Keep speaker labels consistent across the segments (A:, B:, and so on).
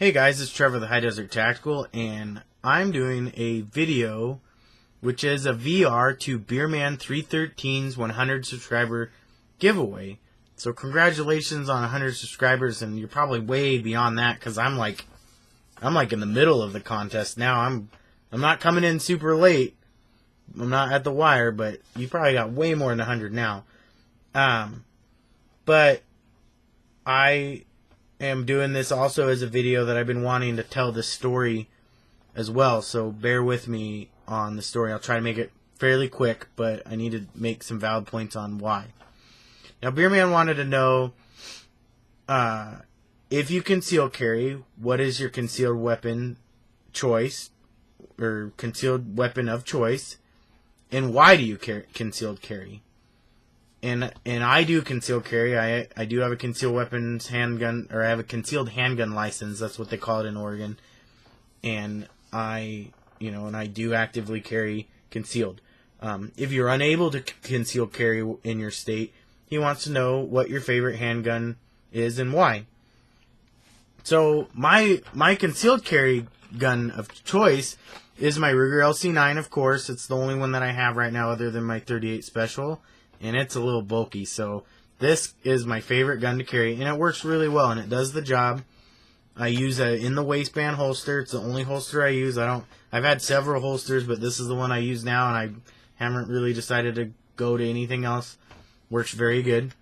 A: Hey guys, it's Trevor the High Desert Tactical, and I'm doing a video which is a VR to Beerman 313's 100 subscriber giveaway. So congratulations on 100 subscribers, and you're probably way beyond that because I'm like in the middle of the contest now. I'm not coming in super late. I'm not at the wire, but you probably got way more than 100 now. But I am doing this also as a video that I've been wanting to tell this story as well, so bear with me on the story. I'll try to make it fairly quick, but I need to make some valid points on why. Now, Beerman wanted to know if you conceal carry, what is your concealed weapon choice, or concealed weapon of choice, and why do you concealed carry? And I do concealed carry. I do have a concealed weapons handgun, or I have a concealed handgun license. That's what they call it in Oregon. And I do actively carry concealed. If you're unable to conceal carry in your state, he wants to know what your favorite handgun is and why. So my concealed carry gun of choice is my Ruger LC9, of course. It's the only one that I have right now other than my .38 Special. And it's a little bulky, so this is my favorite gun to carry, and it works really well, and it does the job. I use a in the waistband holster. It's the only holster I use. I've had several holsters, but this is the one I use now, and I haven't really decided to go to anything else. Works very good,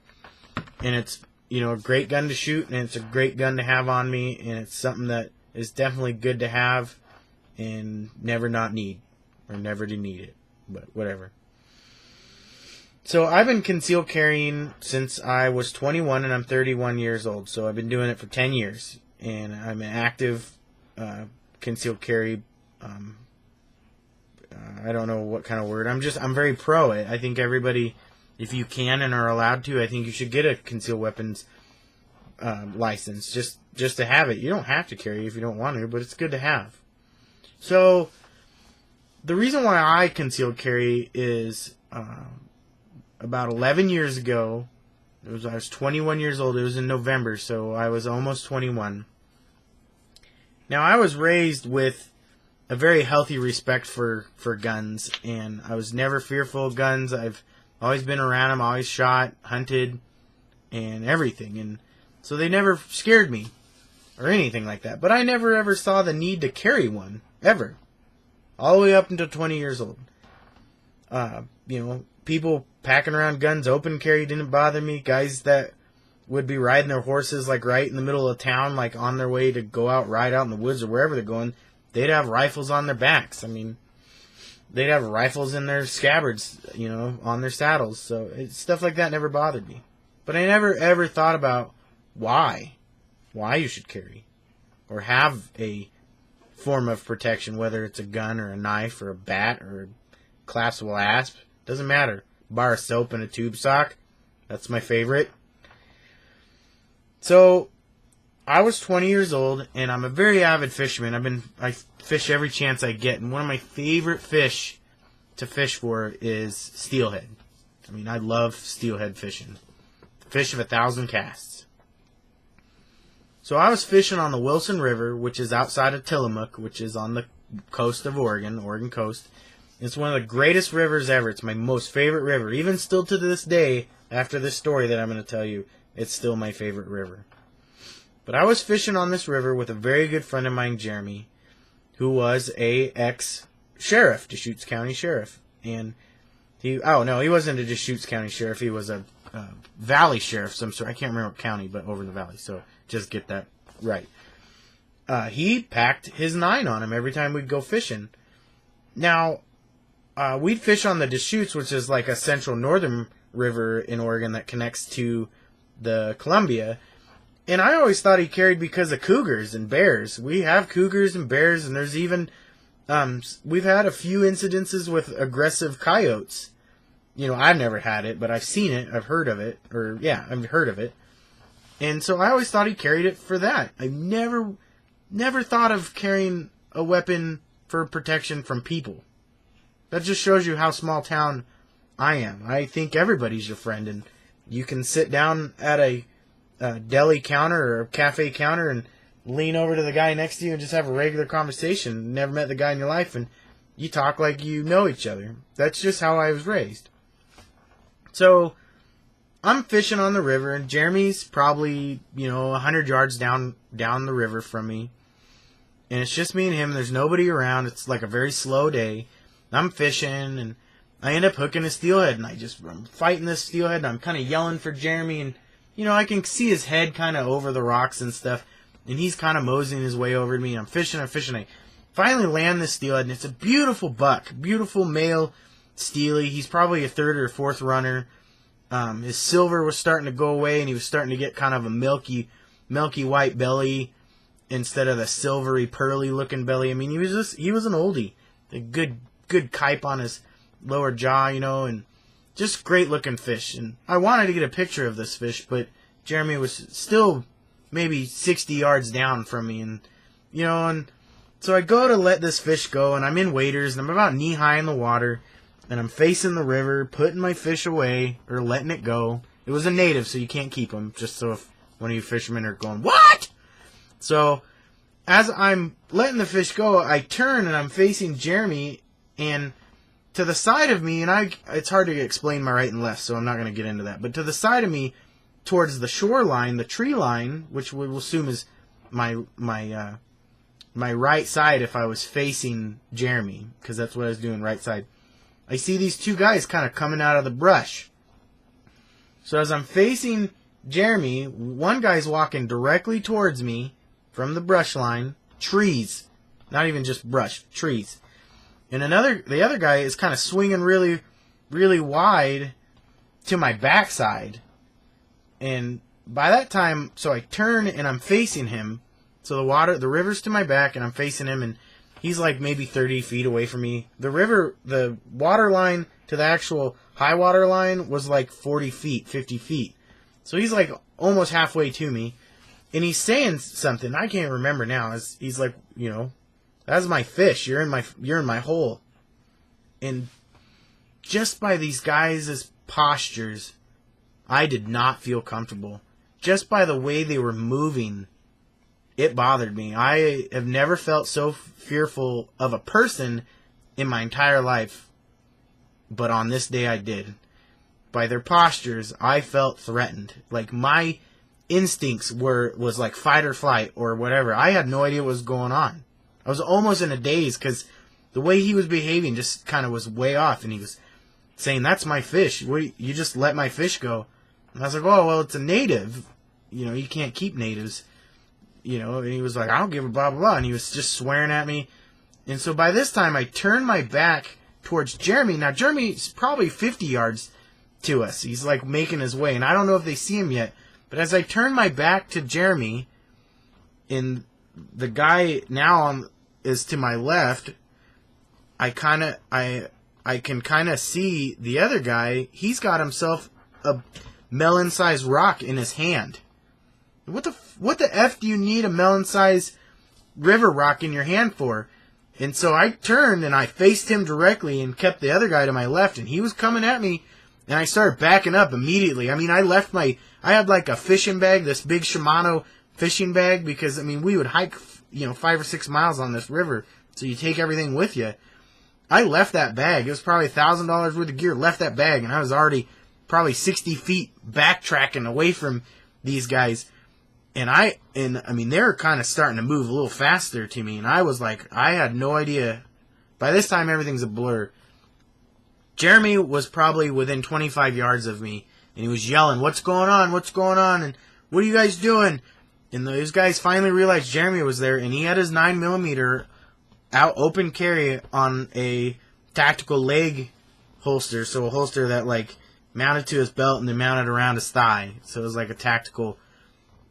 A: and it's a great gun to shoot, and it's a great gun to have on me, and it's something that is definitely good to have and never not need, or never to need it, but whatever. So I've been concealed carrying since I was 21, and I'm 31 years old. So I've been doing it for 10 years, and I'm an active concealed carry. I don't know what kind of word. I'm very pro it. I think everybody, if you can and are allowed to, I think you should get a concealed weapons license just to have it. You don't have to carry if you don't want to, but it's good to have. So the reason why I concealed carry is about 11 years ago. I was 21 years old. It was in November, so I was almost 21. Now, I was raised with a very healthy respect for guns, and I was never fearful of guns. I've always been around them, always shot, hunted, and everything. And so they never scared me or anything like that. But I never ever saw the need to carry one, ever. All the way up until 20 years old. People packing around guns, open carry didn't bother me. Guys that would be riding their horses like right in the middle of town, like on their way to go out, ride out in the woods or wherever they're going, they'd have rifles on their backs. I mean, they'd have rifles in their scabbards, on their saddles. So stuff like that never bothered me. But I never ever thought about why you should carry or have a form of protection, whether it's a gun or a knife or a bat or a collapsible asp. Doesn't matter. Bar of soap and a tube sock. That's my favorite. So, I was 20 years old, and I'm a very avid fisherman. I fish every chance I get, and one of my favorite fish to fish for is steelhead. I mean, I love steelhead fishing. Fish of 1,000 casts. So I was fishing on the Wilson River, which is outside of Tillamook, which is on the coast of Oregon coast. It's one of the greatest rivers ever. It's my most favorite river. Even still to this day, after this story that I'm going to tell you, it's still my favorite river. But I was fishing on this river with a very good friend of mine, Jeremy, who was a ex-sheriff, Deschutes County Sheriff. And he wasn't a Deschutes County Sheriff. He was a Valley Sheriff, some sort. I can't remember what county, but over in the Valley. So just get that right. He packed his 9 on him every time we'd go fishing. Now, we'd fish on the Deschutes, which is like a central northern river in Oregon that connects to the Columbia. And I always thought he carried because of cougars and bears. We have cougars and bears, and there's even, we've had a few incidences with aggressive coyotes. I've never had it, but I've seen it. I've heard of it. I've heard of it. And so I always thought he carried it for that. I never thought of carrying a weapon for protection from people. That just shows you how small town I am. I think everybody's your friend, and you can sit down at a deli counter or a cafe counter and lean over to the guy next to you and just have a regular conversation. Never met the guy in your life, and you talk like you know each other. That's just how I was raised. So I'm fishing on the river, and Jeremy's probably, 100 yards down the river from me. And it's just me and him. There's nobody around. It's like a very slow day. I'm fishing, and I end up hooking a steelhead, and I'm fighting this steelhead, and I'm kind of yelling for Jeremy, and, I can see his head kind of over the rocks and stuff, and he's kind of moseying his way over to me, and I'm fishing. I finally land this steelhead, and it's a beautiful buck, beautiful male steely. He's probably a third or fourth runner. His silver was starting to go away, and he was starting to get kind of a milky white belly instead of the silvery, pearly looking belly. I mean, he was an oldie. A good kipe on his lower jaw, and just great looking fish. And I wanted to get a picture of this fish, but Jeremy was still maybe 60 yards down from me, and so I go to let this fish go, and I'm in waders, and I'm about knee high in the water, and I'm facing the river, putting my fish away, or letting it go. It was a native, so you can't keep him, just so if one of you fishermen are going, "What?" So, as I'm letting the fish go, I turn, and I'm facing Jeremy, and to the side of me, and it's hard to explain my right and left, so I'm not going to get into that, but to the side of me, towards the shoreline, the tree line, which we'll assume is my right side if I was facing Jeremy, because that's what I was doing, right side. I see these two guys kind of coming out of the brush. So as I'm facing Jeremy, one guy's walking directly towards me from the brush line, trees, not even just brush, trees. And the other guy is kind of swinging really, really wide to my backside. And by that time, so I turn and I'm facing him. So the river's to my back, and I'm facing him, and he's like maybe 30 feet away from me. The water line to the actual high water line was like 40 feet, 50 feet. So he's like almost halfway to me, and he's saying something. I can't remember now. He's like, "That's my fish. You're in my hole." And just by these guys' postures, I did not feel comfortable. Just by the way they were moving, it bothered me. I have never felt so fearful of a person in my entire life, but on this day I did. By their postures, I felt threatened. Like my instincts was like fight or flight or whatever. I had no idea what was going on. I was almost in a daze because the way he was behaving just kind of was way off, and he was saying, "That's my fish. You just let my fish go." And I was like, "Oh, well, it's a native. You can't keep natives." And he was like, "I don't give a blah, blah, blah." And he was just swearing at me. And so by this time, I turned my back towards Jeremy. Now, Jeremy's probably 50 yards to us. He's like making his way. And I don't know if they see him yet. But as I turn my back to Jeremy, and the guy now is to my left, I can kind of see the other guy. He's got himself a melon-sized rock in his hand. What the F do you need a melon-sized river rock in your hand for? And so I turned and I faced him directly and kept the other guy to my left, and he was coming at me, and I started backing up immediately. I mean, I had like a fishing bag, this big Shimano fishing bag, because, I mean, we would hike, 5 or 6 miles on this river, so you take everything with you. I left that bag. It was probably $1,000 worth of gear. Left that bag, and I was already probably 60 feet backtracking away from these guys. And I mean, they were kind of starting to move a little faster to me, and I was like, I had no idea. By this time, everything's a blur. Jeremy was probably within 25 yards of me, and he was yelling, "What's going on? What's going on? And what are you guys doing?" And those guys finally realized Jeremy was there, and he had his 9mm out open carry on a tactical leg holster, so a holster that like mounted to his belt and then mounted around his thigh. So it was like a tactical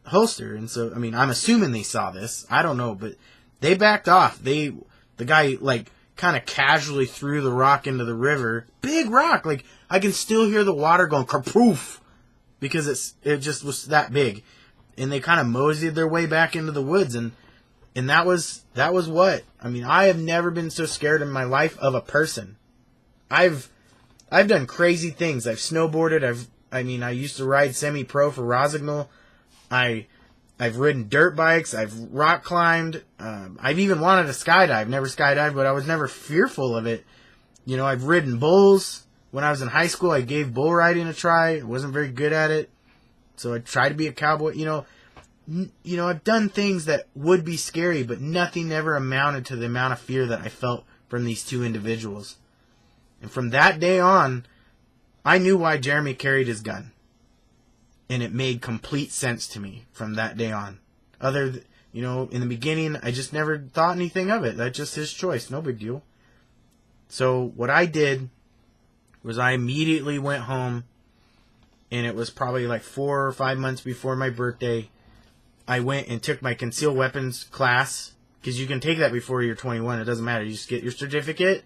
A: holster. And so, I mean, I'm assuming they saw this. I don't know, but they backed off. The guy like kind of casually threw the rock into the river. Big rock, like I can still hear the water going kerpoof because it just was that big. And they kind of moseyed their way back into the woods, and that was what, I mean, I have never been so scared in my life of a person. I've done crazy things. I've snowboarded. I used to ride semi-pro for Rosignol. I I've ridden dirt bikes. I've rock climbed. I've even wanted to skydive. Never skydived, but I was never fearful of it. You know, I've ridden bulls. When I was in high school, I gave bull riding a try. I wasn't very good at it, so I tried to be a cowboy. You know, I've done things that would be scary, but nothing ever amounted to the amount of fear that I felt from these two individuals. And from that day on, I knew why Jeremy carried his gun. And it made complete sense to me from that day on. You know, in the beginning, I just never thought anything of it. That's just his choice. No big deal. So what I did was I immediately went home, and it was probably like 4 or 5 months before my birthday. I went and took my concealed weapons class, because you can take that before you're 21. It doesn't matter. You just get your certificate.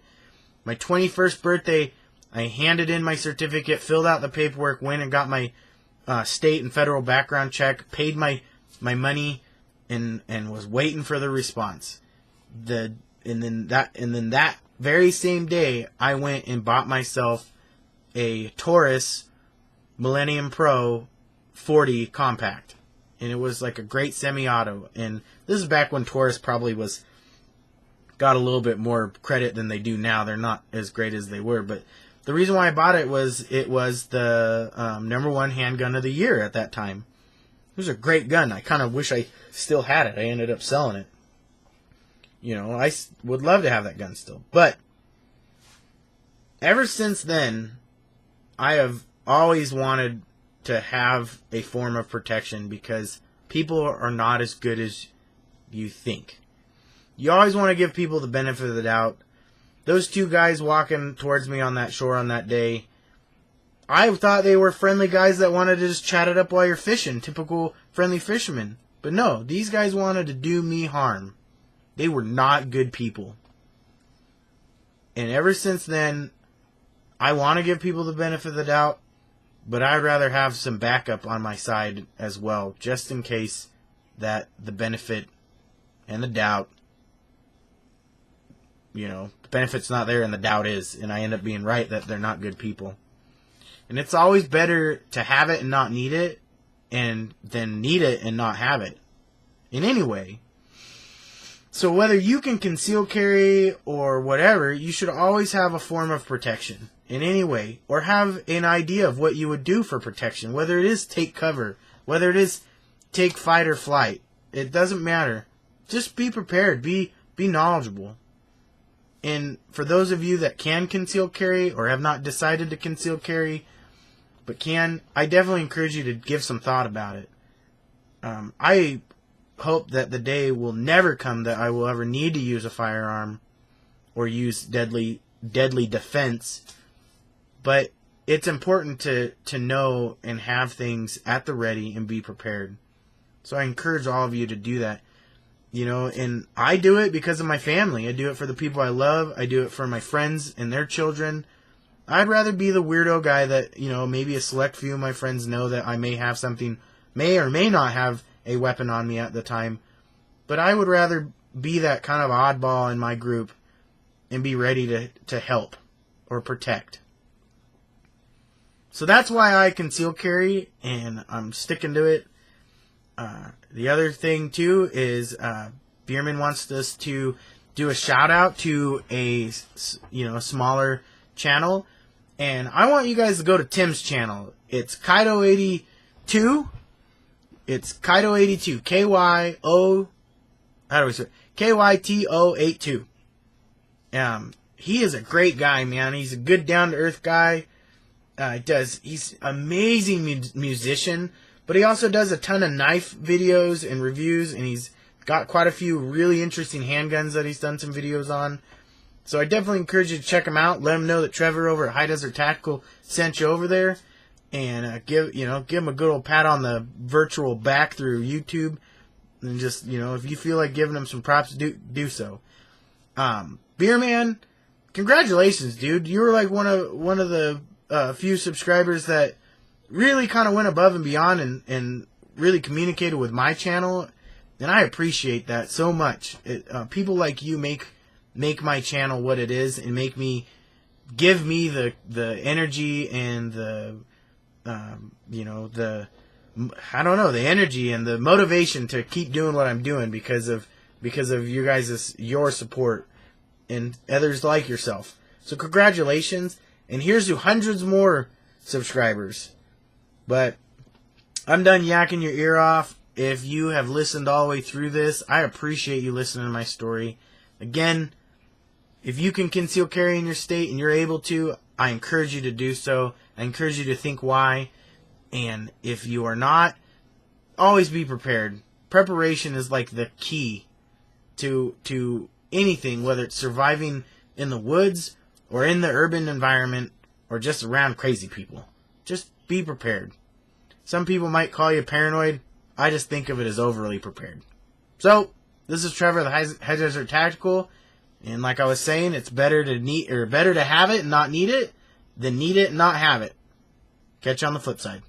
A: My 21st birthday, I handed in my certificate, filled out the paperwork, went and got my state and federal background check, paid my money, and was waiting for the response. And then that very same day, I went and bought myself a Taurus Millennium Pro 40 compact. And it was like a great semi-auto. And this is back when Taurus probably got a little bit more credit than they do now. They're not as great as they were. But the reason why I bought it was the #1 handgun of the year at that time. It was a great gun. I kind of wish I still had it. I ended up selling it. You know, I would love to have that gun still. But ever since then, I have always wanted to have a form of protection, because people are not as good as you think. You always want to give people the benefit of the doubt. Those two guys walking towards me on that shore on that day, I thought they were friendly guys that wanted to just chat it up while you're fishing. Typical friendly fishermen. But no, these guys wanted to do me harm. They were not good people. And ever since then, I want to give people the benefit of the doubt, but I'd rather have some backup on my side as well, just in case that the benefit and the doubt, you know, the benefit's not there and the doubt is, and I end up being right that they're not good people. And it's always better to have it and not need it, and then need it and not have it. In any way. So whether you can conceal carry or whatever, you should always have a form of protection in any way, or have an idea of what you would do for protection. Whether it is take cover, whether it is take fight or flight, it doesn't matter. Just be prepared, be knowledgeable. And for those of you that can conceal carry or have not decided to conceal carry, but can, I definitely encourage you to give some thought about it. I hope that the day will never come that I will ever need to use a firearm or use deadly defense. But it's important to know and have things at the ready and be prepared. So I encourage all of you to do that. You know, and I do it because of my family. I do it for the people I love. I do it for my friends and their children. I'd rather be the weirdo guy that, you know, maybe a select few of my friends know that I may have something, may or may not have a weapon on me at the time. But I would rather be that kind of oddball in my group and be ready to help or protect. So that's why I conceal carry, and I'm sticking to it. The other thing, too, is Bierman wants us to do a shout-out to a smaller channel. And I want you guys to go to Tim's channel. It's Kaido82. It's Kaido82. K-Y-O... How do we say it? K-Y-T-O-82. He is a great guy, man. He's a good, down-to-earth guy. He's an amazing musician, but he also does a ton of knife videos and reviews, and he's got quite a few really interesting handguns that he's done some videos on. So I definitely encourage you to check him out. Let him know that Trevor over at High Desert Tactical sent you over there, and give him a good old pat on the virtual back through YouTube, and just, if you feel like giving him some props, do so. Beerman, congratulations, dude. You were like one of the few subscribers that really kind of went above and beyond and really communicated with my channel, and I appreciate that so much. People like you make my channel what it is, and give me the energy and the I don't know, the energy and the motivation to keep doing what I'm doing because of you guys' your support and others like yourself. So congratulations, and here's to hundreds more subscribers. But I'm done yakking your ear off. If you have listened all the way through this, I appreciate you listening to my story. Again, if you can conceal carry in your state and you're able to, I encourage you to do so. I encourage you to think why. And if you are not, always be prepared. Preparation is like the key to anything, whether it's surviving in the woods or in the urban environment or just around crazy people. Just be prepared. Some people might call you paranoid. I just think of it as overly prepared. So, this is Trevor, the High Desert Tactical, and like I was saying, it's better to have it and not need it than need it and not have it. Catch you on the flip side.